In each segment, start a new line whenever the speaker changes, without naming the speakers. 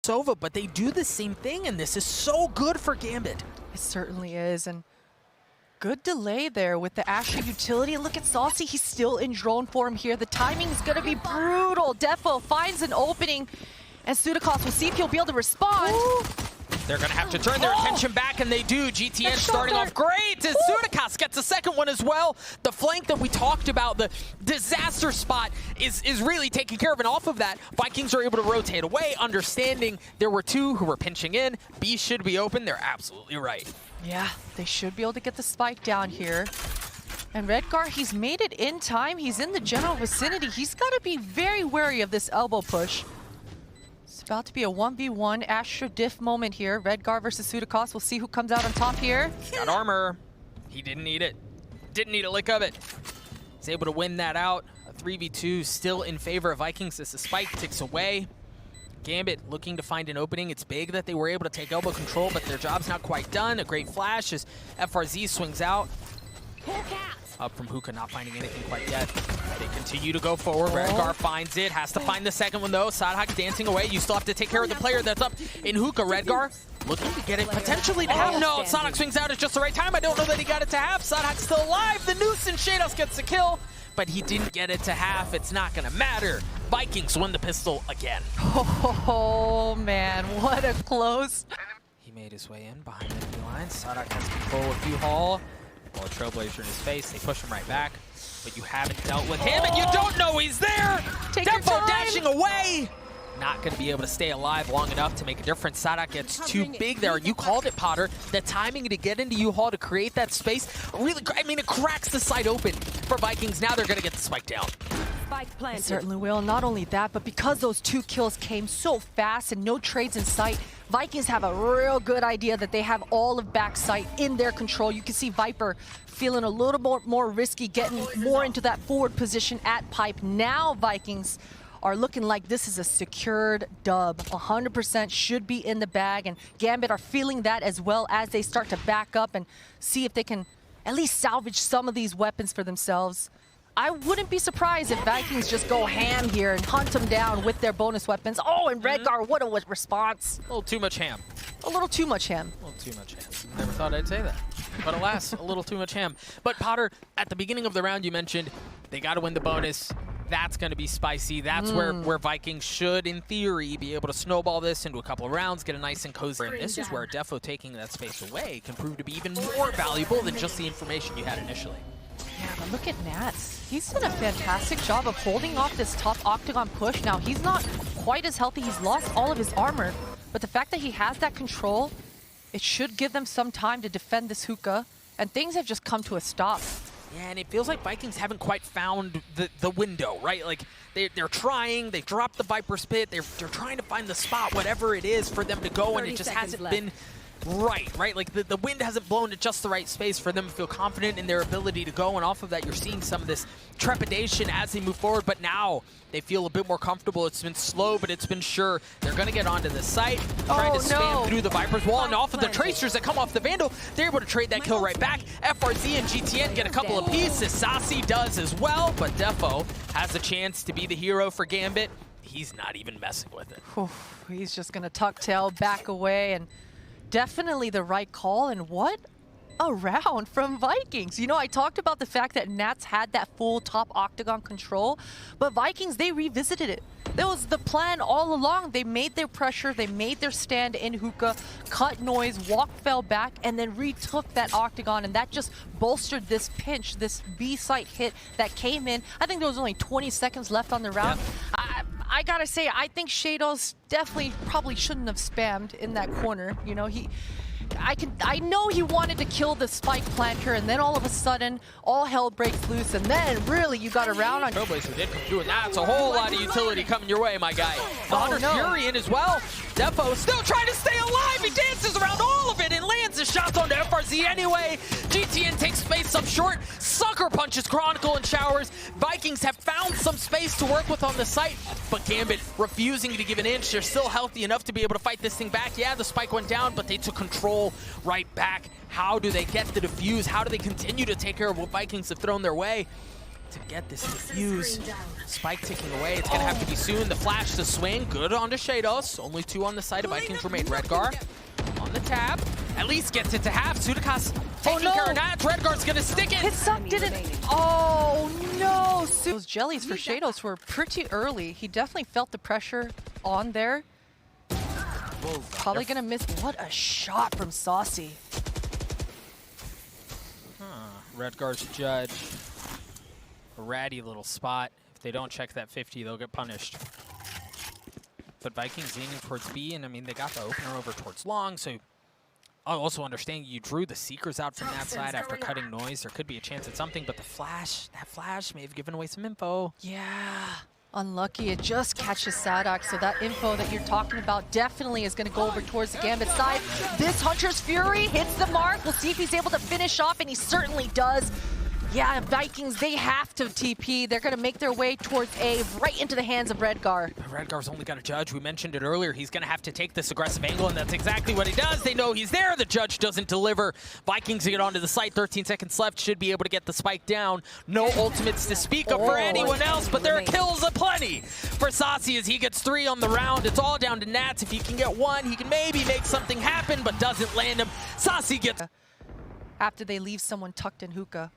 Sova, but they do the same thing, and this is so good for Gambit.
It certainly is, and good delay there with the Asher utility. Look at Sacy, he's still in drone form here. The timing is going to be brutal. Defo finds an opening, and sutecas will see if he'll be able to respond.
Ooh. They're going to have to turn their attention back, and they do. GTN starting off great as sutecas gets a second one as well. The flank that we talked about, the disaster spot, is really taken care of, and off of that, Vikings are able to rotate away, understanding there were two who were pinching in. B should be open. They're absolutely right.
Yeah, they should be able to get the spike down here. And Redgar, he's made it in time. He's in the general vicinity. He's got to be very wary of this elbow push. It's about to be a 1v1 Asher diff moment here. Redgar versus sutecas. We'll see who comes out on top here.
Got armor. He didn't need it. Didn't need a lick of it. He's able to win that out. A 3v2 still in favor of Vikings as the spike ticks away. Gambit looking to find an opening. It's big that they were able to take elbow control, but their job's not quite done. A great flash as FRZ swings out. Up from Hookah, not finding anything quite yet. They continue to go forward. Redgar finds it, has to find the second one though. Saadhak dancing away. You still have to take care of the player that's up in Hookah. Redgar looking to get it potentially to half. No, Saadhak swings out at just the right time. I don't know that he got it to half. Saadhak's still alive. The noose and Sheydos gets the kill, but he didn't get it to half. It's not gonna matter. Vikings win the pistol again.
Oh man, what a close.
He made his way in behind the enemy lines. Saadhak has control of Hall. Well, a Trailblazer in his face, they push him right back. But you haven't dealt with him, and you don't know he's there! Defo dashing away! Not going to be able to stay alive long enough to make a difference. Saadhak gets too big there. You called it, Potter. The timing to get into Hall to create that space, really, I mean, it cracks the side open for Vikings. Now they're going to get the spike down.
It certainly will. Not only that, but because those 2 kills came so fast and no trades in sight, Vikings have a real good idea that they have all of backside in their control. You can see Viper feeling a little more risky, getting more into that forward position at pipe. Now Vikings are looking like this is a secured dub. 100% should be in the bag, and Gambit are feeling that as well as they start to back up and see if they can at least salvage some of these weapons for themselves. I wouldn't be surprised if Vikings just go ham here and hunt them down with their bonus weapons. Oh, and Redgar, what a response.
A little too much ham.
A little too much ham.
A little too much ham. Never thought I'd say that. But alas, a little too much ham. But Potter, at the beginning of the round you mentioned, they got to win the bonus. That's going to be spicy. That's where Vikings should, in theory, be able to snowball this into a couple of rounds, get a nice and cozy. And this is where Defo taking that space away can prove to be even more valuable than just the information you had initially.
Yeah, but look at Nats. He's done a fantastic job of holding off this top octagon push. Now, he's not quite as healthy. He's lost all of his armor. But the fact that he has that control, it should give them some time to defend this hookah. And things have just come to a stop.
Yeah, and it feels like Vikings haven't quite found the window, right? Like, they're trying, they've dropped the Viper's Pit, they're trying to find the spot, whatever it is, for them to go, and it just hasn't been right? Like, the wind hasn't blown to just the right space for them to feel confident in their ability to go, and off of that, you're seeing some of this trepidation as they move forward, but now they feel a bit more comfortable. It's been slow, but it's been sure. They're going to get onto the site, trying to spam through the Viper's wall, and off of the Tracers that come off the Vandal, they're able to trade that kill right back. FRZ and GTN get a couple of pieces. Sacy does as well, but Defo has a chance to be the hero for Gambit. He's not even messing with it.
He's just going to tuck tail, back away, and definitely the right call. And what a round from Vikings. You know, I talked about the fact that Nats had that full top octagon control, but Vikings, they revisited it. That was the plan all along. They made their pressure, they made their stand in hookah, cut noise, fell back, and then retook that octagon, and that just bolstered this pinch, this B-site hit that came in. I think there was only 20 seconds left on the round. Yeah. I gotta say, I think Sheydos definitely probably shouldn't have spammed in that corner. You know, I know he wanted to kill the spike planter, and then all of a sudden, all hell breaks loose, and then really you got a round on.
Trailblazer did come through, and that's a whole lot of utility coming your way, my guy. The Hunter's Fury in as well. Defo still trying to stay alive. He dances around all of it and lands his shots onto FRZ anyway. GTN takes space up short. Sucker punches Chronicle and showers. Vikings have found some space to work with on the site, but Gambit refusing to give an inch. They're still healthy enough to be able to fight this thing back. Yeah, the spike went down, but they took control right back. How do they get the defuse? How do they continue to take care of what Vikings have thrown their way? to get this defuse. Spike ticking away. It's going to have to be soon. The flash to swing. Good onto Sheydos. Only 2 on the side of Vikings remain. Redgar on the tab. At least gets it to half. sutecas taking care of that. Redgar's going to stick it.
His suck didn't. Oh, no. Those jellies for Sheydos were pretty early. He definitely felt the pressure on there.
Whoa,
Probably going to miss. What a shot from Sacy.
Redgar's judge. A ratty little spot. If they don't check that 50, they'll get punished. But Vikings leaning towards B, and I mean, they got the opener over towards long, so I also understand you drew the Seekers out from that side after cutting noise. There could be a chance at something, but the flash, that flash may have given away some info.
Yeah, unlucky. It just catches Saadhak, so that info that you're talking about definitely is going to go over towards the Gambit side. This Hunter's Fury hits the mark. We'll see if he's able to finish off, and he certainly does. Yeah, Vikings, they have to TP. They're going to make their way towards A, right into the hands of Redgar.
Redgar's only got a judge. We mentioned it earlier. He's going to have to take this aggressive angle, and that's exactly what he does. They know he's there. The judge doesn't deliver. Vikings get onto the site. 13 seconds left. Should be able to get the spike down. No ultimates to speak of for anyone else, but there are kills aplenty for Sacy as he gets 3 on the round. It's all down to Nats. If he can get 1, he can maybe make something happen, but doesn't land him. Sacy gets...
After they leave someone tucked in hookah.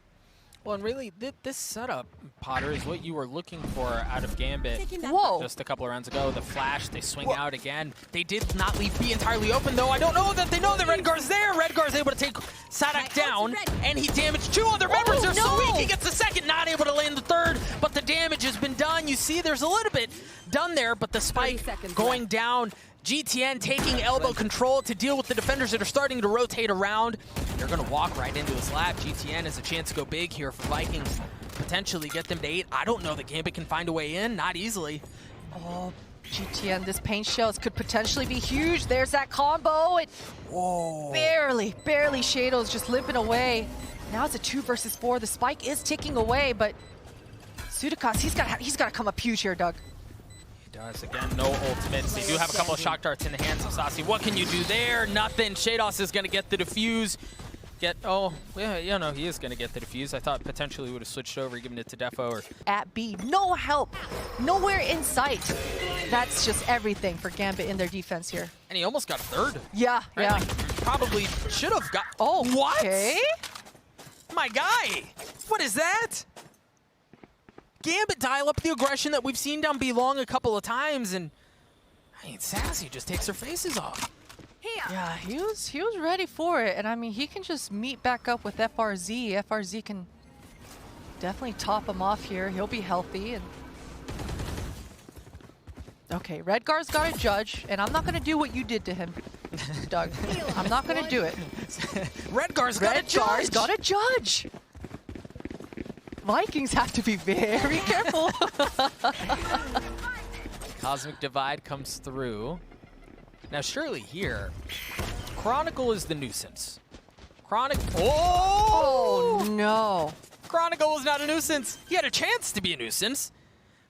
Well, and really, this setup, Potter, is what you were looking for out of Gambit.
Whoa.
Just a couple of rounds ago. The flash, they swing out again. They did not leave B entirely open, though. I don't know that they know that Redgar's there. Redgar's able to take Saadhak down, and he damaged 2 other members. They're so weak. He gets the second, not able to land the third, but the damage has been done. You see there's a little bit done there, but the spike going down. GTN taking elbow control to deal with the defenders that are starting to rotate around. They're going to walk right into his lap. GTN has a chance to go big here for Vikings. Potentially get them to 8. I don't know that Gambit can find a way in. Not easily.
Oh, GTN, this paint shells could potentially be huge. There's that combo. It barely Sheydos just limping away. Now it's a 2 versus 4. The spike is ticking away, but sutecas, he's got to come up huge here, Doug.
Does. Again, no ultimates. They do have a couple of shock darts in the hands of Sacy. What can you do there? Nothing. Sheydos is going to get the defuse. Oh, yeah, you know, he is going to get the defuse. I thought potentially would have switched over, given it to Defo. Or
at B, no help. Nowhere in sight. That's just everything for Gambit in their defense here.
And he almost got a third.
Yeah,
right?
yeah.
Like, probably should have got...
Oh,
what?
Okay.
My guy. What is that? Gambit dial up the aggression that we've seen down B long a couple of times, and I mean, Sacy just takes their faces off.
Yeah, he was ready for it, and I mean, he can just meet back up with FRZ. FRZ can definitely top him off here. He'll be healthy. And okay, Redgar's got a judge, and I'm not going to do what you did to him, Doug. I'm not going to do it.
Redgar's got a judge.
Vikings have to be very careful.
Cosmic Divide comes through. Now, surely here, Chronicle is the nuisance.
Oh, no.
Chronicle was not a nuisance. He had a chance to be a nuisance,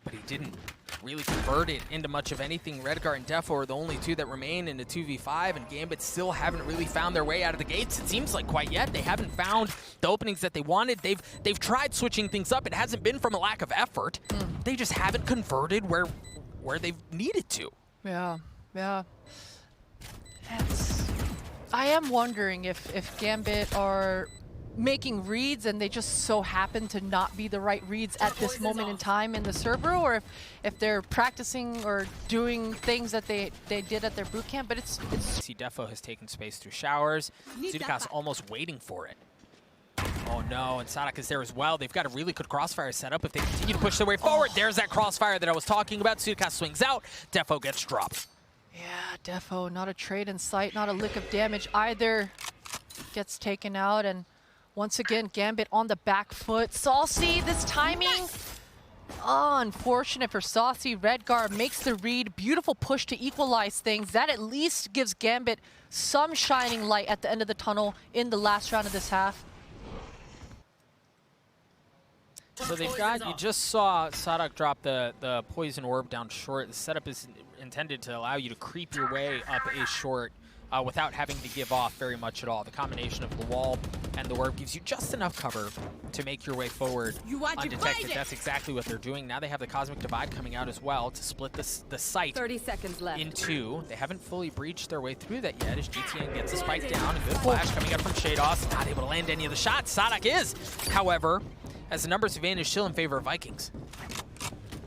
but he didn't really convert it into much of anything. Redgar and Defo are the only 2 that remain in the 2v5, and Gambit still haven't really found their way out of the gates. It seems like quite yet. They haven't found the openings that they wanted. They've tried switching things up. It hasn't been from a lack of effort. They just haven't converted where they've needed to.
Yeah, yeah. I am wondering if Gambit are making reads and they just so happen to not be the right reads at this moment in time in the server, or if they're practicing or doing things that they did at their boot camp. But it's
See, Defo has taken space through showers. sutecas almost waiting for it. Oh no, and Saadhak is there as well. They've got a really good crossfire setup if they continue to push their way forward. There's that crossfire that I was talking about. sutecas swings out. Defo gets dropped.
Yeah, Defo, not a trade in sight, not a lick of damage either. Gets taken out, and once again, Gambit on the back foot. Sacy, this timing. Oh, unfortunate for Sacy. Redgar makes the read. Beautiful push to equalize things. That at least gives Gambit some shining light at the end of the tunnel in the last round of this half.
So they've got, you just saw Saadhak drop the poison orb down short. The setup is intended to allow you to creep your way up A short without having to give off very much at all. The combination of the wall and the warp gives you just enough cover to make your way forward undetected. That's exactly what they're doing. Now they have the Cosmic Divide coming out as well to split the site
30 seconds left.
in two. They haven't fully breached their way through that yet as GTN gets a spike down. A good flash coming up from Sheydos. Not able to land any of the shots. Saadhak is, however, as the numbers advantage still in favor of Vikings.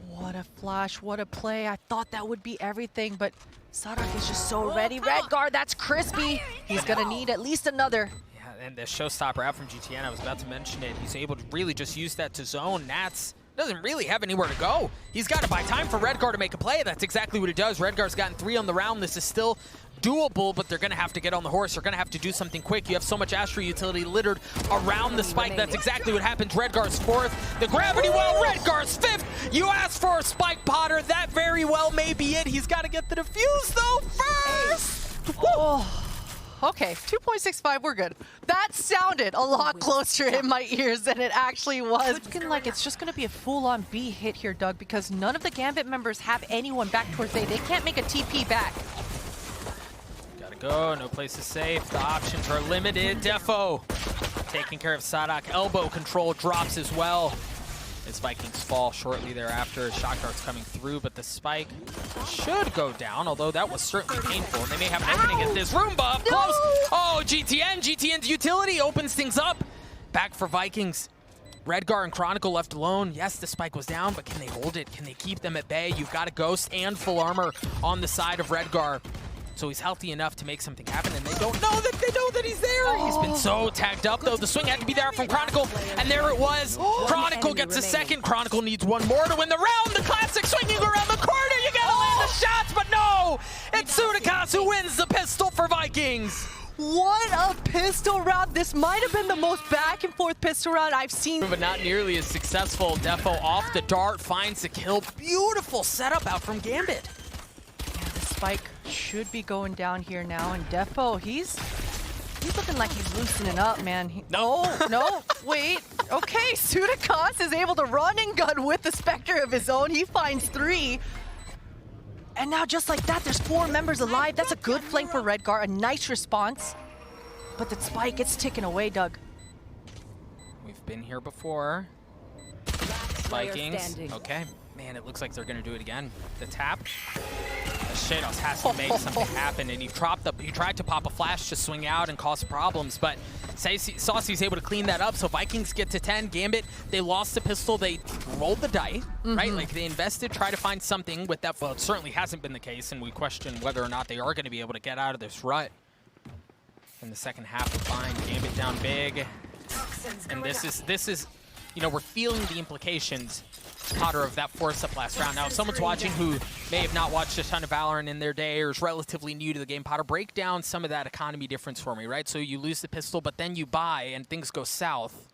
What a flash, what a play. I thought that would be everything, but Saadhak is just so ready. Redgar, that's crispy. He's going to need at least another.
Yeah, and the showstopper out from GTN, I was about to mention it. He's able to really just use that to zone. Nats doesn't really have anywhere to go. He's got to buy time for Redgar to make a play. That's exactly what he does. Redgar's gotten 3 on the round. This is still doable, but they're going to have to get on the horse. They're going to have to do something quick. You have so much Astro utility littered around the spike. That's exactly what happens. Redgar's 4th. The gravity well, Redgar's 5th. You asked for a spike, Potter. That very well may be it. He's got to get the defuse, though, first.
Oh. Okay, 2.65, we're good. That sounded a lot closer in my ears than it actually was. Looking like it's just going to be a full-on B hit here, Doug, because none of the Gambit members have anyone back towards A. They can't make a TP back.
Gotta go, no place is safe. The options are limited. Defo taking care of Saadhak. Elbow control drops as well as Vikings fall shortly thereafter. Shock darts coming through, but the spike should go down, although that was certainly painful. And they may have an opening at this room, but up close. Oh, GTN's utility opens things up. Back for Vikings. Redgar and Chronicle left alone. Yes, the spike was down, but can they hold it? Can they keep them at bay? You've got a Ghost and full armor on the side of Redgar. So he's healthy enough to make something happen, and they don't know that he's there. He's been so tagged up, though. The swing had to be there from Chronicle, and there it was. Chronicle gets a second. Chronicle needs one more to win the round. The classic swinging around the corner. You gotta land the shots, but no! It's sutecas who wins the pistol for Vikings.
What a pistol round. This might have been the most back and forth pistol round I've seen.
But not nearly as successful. Defo off the dart, finds the kill. Beautiful setup out from Gambit.
Spike should be going down here now, and Defo, he's looking like he's loosening up, man. No, wait. Okay, sutecas is able to run and gun with the Spectre of his own. He finds 3. And now just like that, there's 4 members alive. That's a good flank for Redgar, a nice response. But the spike, it's ticking away, Doug.
We've been here before. Vikings, okay. Man, it looks like they're gonna do it again. The tap. Sheydos has to make something happen, and he tried to pop a flash to swing out and cause problems, but Sacy's able to clean that up, so Vikings get to 10. Gambit, they lost the pistol, they rolled the die, right? Like, they invested, try to find something with that. Well, it certainly hasn't been the case, and we question whether or not they are gonna be able to get out of this rut in the second half of fine. Gambit down big, and this is, you know, we're feeling the implications, Potter, of that force up last round. Now, if someone's watching who may have not watched a ton of VALORANT in their day or is relatively new to the game, Potter, break down some of that economy difference for me, right? So you lose the pistol, but then you buy and things go south.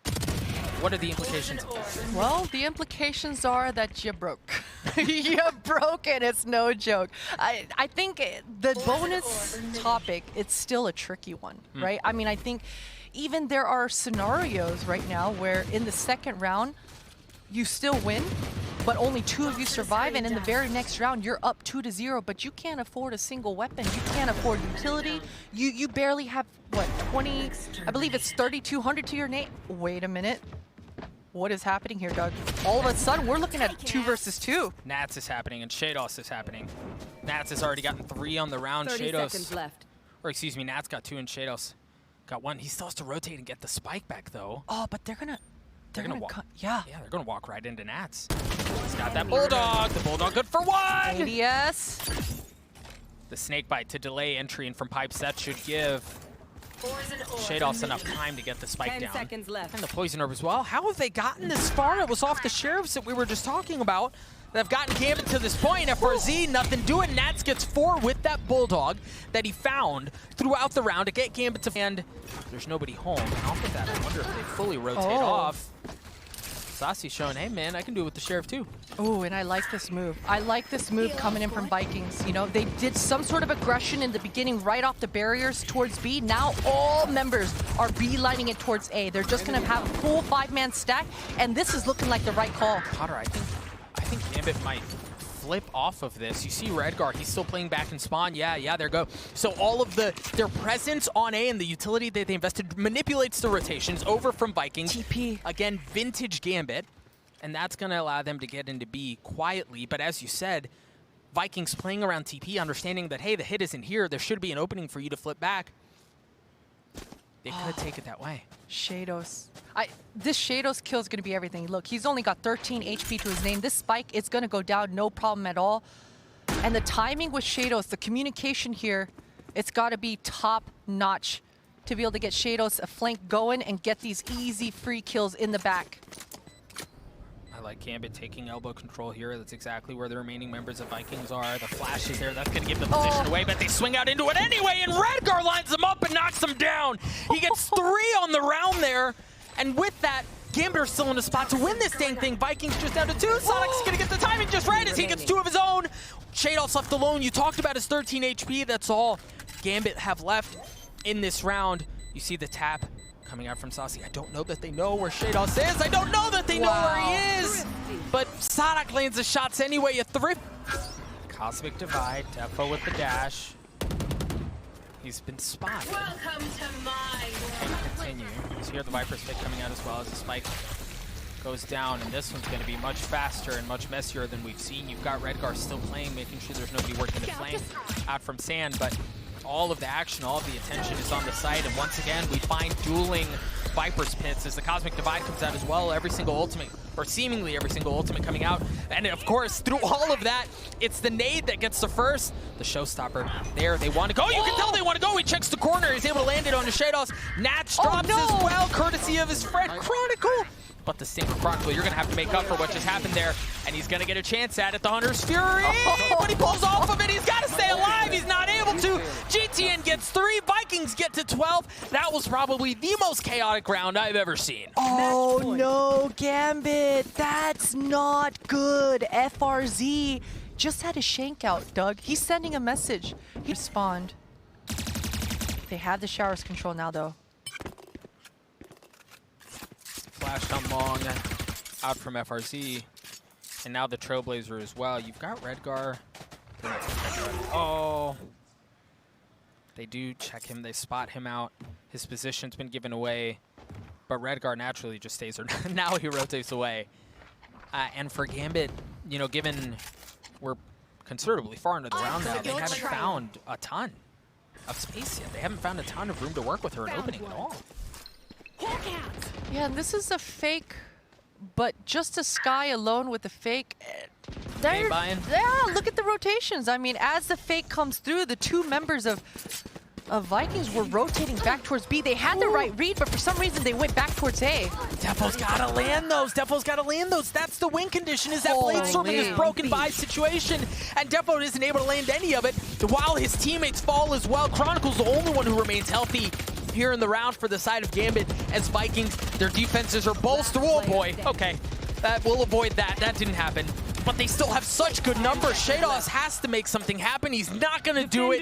What are the implications of this?
Well, the implications are that you broke. You broke, and it's no joke. I think the bonus topic, it's still a tricky one, right? I mean, I think even there are scenarios right now where in the second round, you still win, but only 2 of you survive, and in the very next round, you're up 2-0, but you can't afford a single weapon. You can't afford utility. You barely have, what, 20, I believe it's 3,200 to your name. Wait a minute. What is happening here, Doug? All of a sudden, we're looking at 2 versus 2.
Nats is happening, and Sheydos is happening. Nats has already gotten 3 on the round.
30 seconds left.
Or excuse me, Nats got 2 and Sheydos got 1. He still has to rotate and get the spike back, though.
Oh, but they're gonna
walk.
Yeah,
they're gonna walk right into Nats. He's got that Bulldog. The Bulldog good for 1.
ADS.
The snake bite to delay entry in from pipes. That should give Sheydos enough time to get the spike
10
down.
seconds left.
And the poison orb as well. How have they gotten this far? It was off the sheriffs that we were just talking about. They've gotten Gambit to this point. FRZ, nothing doing. Nats gets 4 with that Bulldog that he found throughout the round to get Gambit to end. There's nobody home. And off of that, I wonder if they fully rotate off. Sacy showing, hey man, I can do it with the sheriff too.
Oh, and I like this move. I like this move coming in from Vikings. You know, they did some sort of aggression in the beginning right off the barriers towards B. Now all members are beelining it towards A. They're just gonna have a full 5-man stack, and this is looking like the right call.
Potter, I think Gambit might flip off of this. You see Redgar, he's still playing back in spawn. Yeah, there go. So all of their presence on A and the utility that they invested manipulates the rotations over from Vikings.
TP.
Again, vintage Gambit. And that's going to allow them to get into B quietly. But as you said, Vikings playing around TP, understanding that, hey, the hit isn't here. There should be an opening for you to flip back. They could take it that way.
Sheydos. This Sheydos kill is going to be everything. Look, he's only got 13 HP to his name. This spike is going to go down, no problem at all. And the timing with Sheydos, the communication here, it's got to be top notch to be able to get Sheydos a flank going and get these easy free kills in the back.
I like Gambit taking elbow control here. That's exactly where the remaining members of Vikings are. The flash is there. That's going to give the position away, but they swing out into it anyway, and Redgar lines him up and knocks him down. He gets 3 on the round there, and with that, Gambit are still in a spot to win this dang thing. Vikings just down to 2. Saadhak's going to get the timing just right as he gets 2 of his own. Sheydos left alone. You talked about his 13 HP. That's all Gambit have left in this round. You see the tap coming out from Sacy. I don't know that they know where Sheydos is. I don't know that they know where he is. But Saadhak lands the shots anyway. A thrift. Cosmic Divide. Defo with the dash. He's been spotted.
Welcome to my world.
Continue. You see here the Viper's pick coming out as well as the spike goes down. And this one's going to be much faster and much messier than we've seen. You've got Redgar still playing, making sure there's nobody working the flank out from Sand. But all of the action, all of the attention is on the site, and once again, we find dueling Viper's pits as the Cosmic Divide comes out as well. Every single ultimate, or seemingly every single ultimate coming out. And of course, through all of that, it's the nade that gets the first. The showstopper there, they want to go. You can tell they want to go. He checks the corner. He's able to land it on the Sheydos. Natch drops as well, courtesy of his friend Chronicle. But the stink of Chronicle, you're going to have to make up for what just happened there. And he's going to get a chance at it. The Hunter's Fury, but he pulls off of it. He's got to stay alive. He's not able to. GTN gets 3. Vikings get to 12. That was probably the most chaotic round I've ever seen.
Oh no, Gambit. That's not good. FRZ just had a shank out, Doug. He's sending a message. He respond. They have the showers control now, though.
Flashed on long out from FRZ. And now the Trailblazer as well. You've got Redgar. Oh. They do check him. They spot him out. His position's been given away. But Redgar naturally just stays there. Now he rotates away. And for Gambit, you know, given we're considerably far into the round now, they haven't found a ton of space yet. They haven't found a ton of room to work with her an opening at all.
Yeah, and this is a fake, but just a Sky alone with the fake. Yeah, look at the rotations. I mean, as the fake comes through, the 2 members of Vikings were rotating back towards B. They had the right read, but for some reason they went back towards A.
Defo's gotta land those. Defo's gotta land those. That's the win condition, is that blade storming is broken by situation, and Defo isn't able to land any of it while his teammates fall as well. Chronicle's the only one who remains healthy here in the round for the side of Gambit as Vikings, their defenses are bolstered. Oh boy, okay. We'll avoid that. That didn't happen. But they still have such good numbers. Sheydos has to make something happen. He's not going to do it.